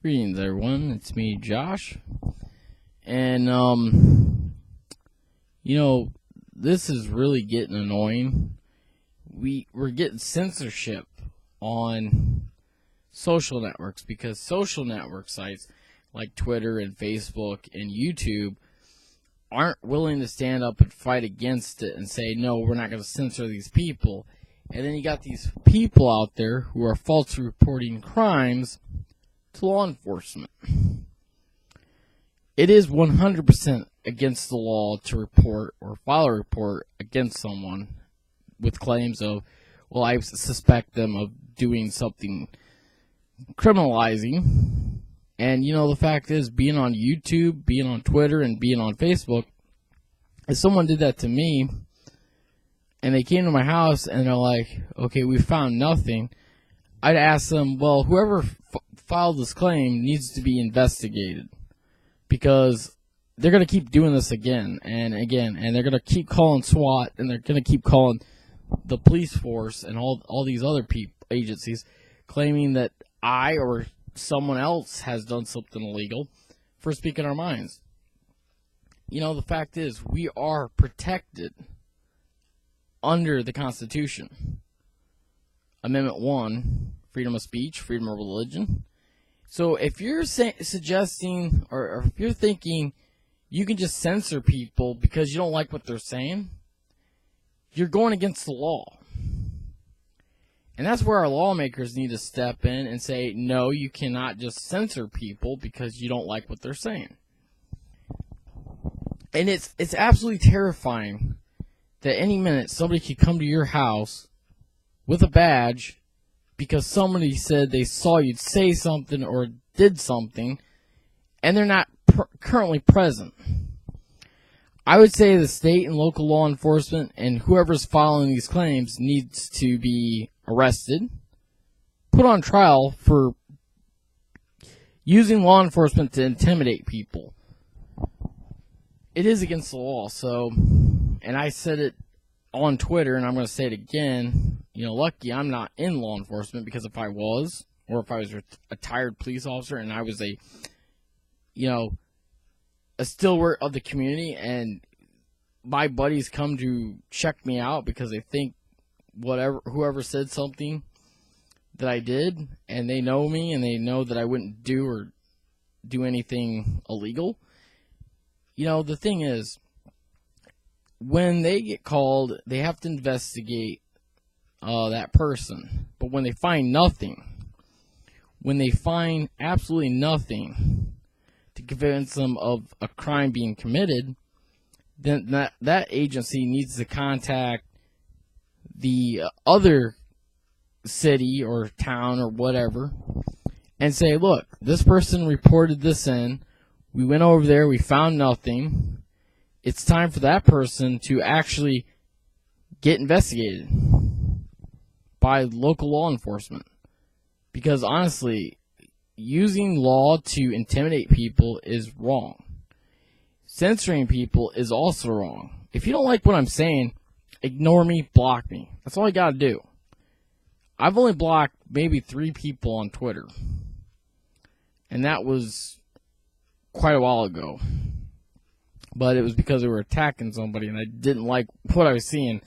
Greetings, everyone. It's me, Josh. And, this is really getting annoying. We're getting censorship on social networks because social network sites like Twitter and Facebook and YouTube aren't willing to stand up and fight against it and say, no, we're not going to censor these people. And then you got these people out there who are falsely reporting crimes to law enforcement. It is 100% against the law to report or file a report against someone with claims of, well, I suspect them of doing something criminalizing. And, the fact is, being on YouTube, being on Twitter, and being on Facebook, if someone did that to me, and they came to my house, and they're like, okay, we found nothing, I'd ask them, well, whoever filed this claim needs to be investigated, because they're going to keep doing this again and again, and they're going to keep calling SWAT, and they're going to keep calling the police force and all these other agencies, claiming that I or someone else has done something illegal for speaking our minds. The fact is, we are protected under the Constitution. Amendment 1, freedom of speech, freedom of religion. So if you're suggesting or if you're thinking you can just censor people because you don't like what they're saying, you're going against the law. And that's where our lawmakers need to step in and say, no, you cannot just censor people because you don't like what they're saying. And it's absolutely terrifying that any minute somebody could come to your house with a badge because somebody said they saw you say something or did something, and they're not currently present. I would say the state and local law enforcement and whoever's filing these claims needs to be arrested, put on trial for using law enforcement to intimidate people. It is against the law, and I said it on Twitter, and I'm going to say it again. Lucky I'm not in law enforcement, because if I was, or if I was a retired police officer and I was a stalwart of the community, and my buddies come to check me out because they think whoever said something that I did, and they know me and they know that I wouldn't do anything illegal. The thing is, when they get called, they have to investigate that person. But when they find nothing, when they find absolutely nothing to convince them of a crime being committed, then that agency needs to contact the other city or town or whatever and say, look, this person reported this in. We went over there. We found nothing. It's time for that person to actually get investigated by local law enforcement. Because honestly, using law to intimidate people is wrong. Censoring people is also wrong. If you don't like what I'm saying, ignore me, block me. That's all you gotta do. I've only blocked maybe 3 people on Twitter. And that was quite a while ago. But it was because they were attacking somebody and I didn't like what I was seeing.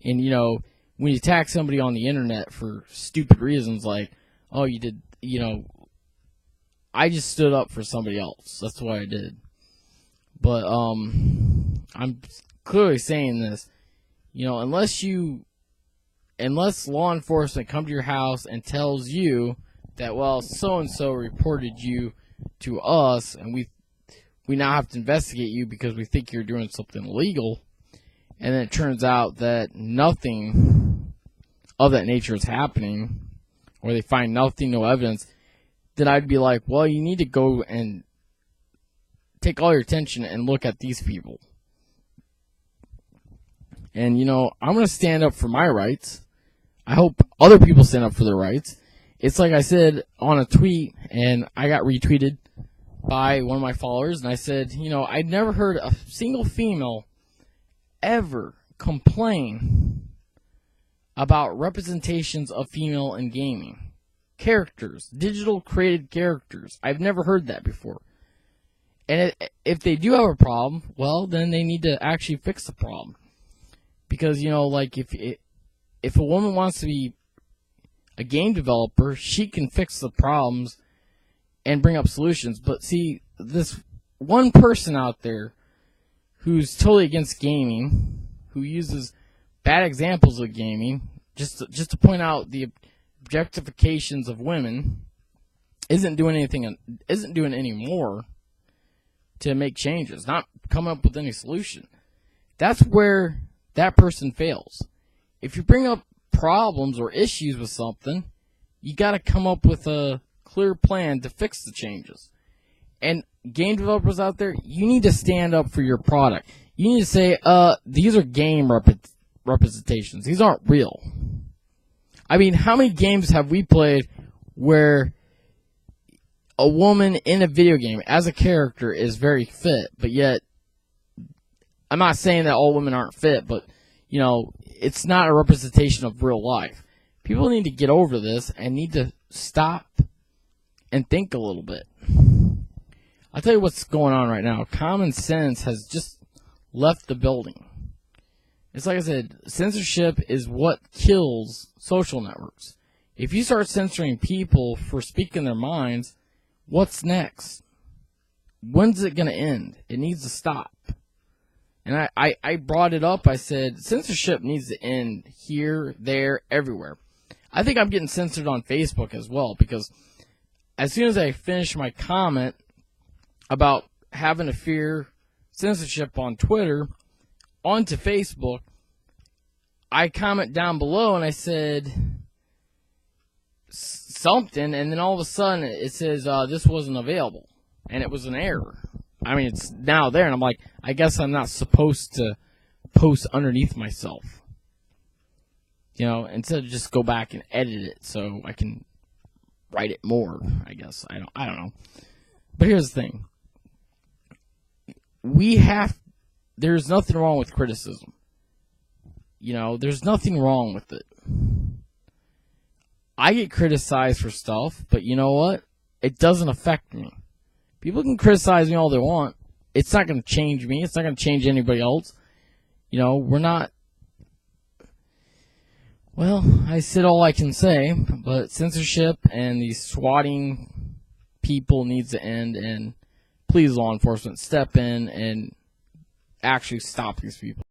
And, when you attack somebody on the internet for stupid reasons like, oh, you did, I just stood up for somebody else. That's what I did. But, I'm clearly saying this, unless law enforcement come to your house and tells you that, well, so-and-so reported you to us and we now have to investigate you because we think you're doing something illegal, and then it turns out that nothing of that nature is happening, or they find nothing, no evidence, then I'd be like, well, you need to go and take all your attention and look at these people. And, I'm going to stand up for my rights. I hope other people stand up for their rights. It's like I said on a tweet, and I got retweeted by one of my followers, and I said, I'd never heard a single female ever complain about representations of female in gaming. characters, digital created characters. I've never heard that before. And if they do have a problem, well, then they need to actually fix the problem. Because, you know, like if a woman wants to be a game developer, she can fix the problems and bring up solutions. But see, this one person out there who's totally against gaming, who uses bad examples of gaming, just to point out the objectifications of women, isn't doing any more to make changes, not coming up with any solution. That's where that person fails. If you bring up problems or issues with something, you got to come up with a clear plan to fix the changes. And game developers out there, you need to stand up for your product. You need to say, these are game representations. These aren't real. I mean, how many games have we played where a woman in a video game as a character is very fit, but yet, I'm not saying that all women aren't fit, but, you know, it's not a representation of real life. People need to get over this and need to stop and think a little bit. I'll tell you what's going on right now. Common sense has just left the building. It's like I said, censorship is what kills social networks. If you start censoring people for speaking their minds, what's next? When's it going to end? It needs to stop. And I brought it up. I said, censorship needs to end here, there, everywhere. I think I'm getting censored on Facebook as well, because as soon as I finish my comment about having to fear censorship on Twitter onto Facebook, I comment down below and I said something, and then all of a sudden it says this wasn't available, and it was an error. I mean, it's now there, and I'm like, I guess I'm not supposed to post underneath myself, you know, instead of just go back and edit it so I can write it more. I guess I don't know. But here's the thing: there's nothing wrong with criticism. You know, there's nothing wrong with it. I get criticized for stuff, but you know what? It doesn't affect me. People can criticize me all they want. It's not going to change me. It's not going to change anybody else. You know, we're not... Well, I said all I can say, but censorship and these swatting people needs to end, and please, law enforcement, step in and actually stop these people.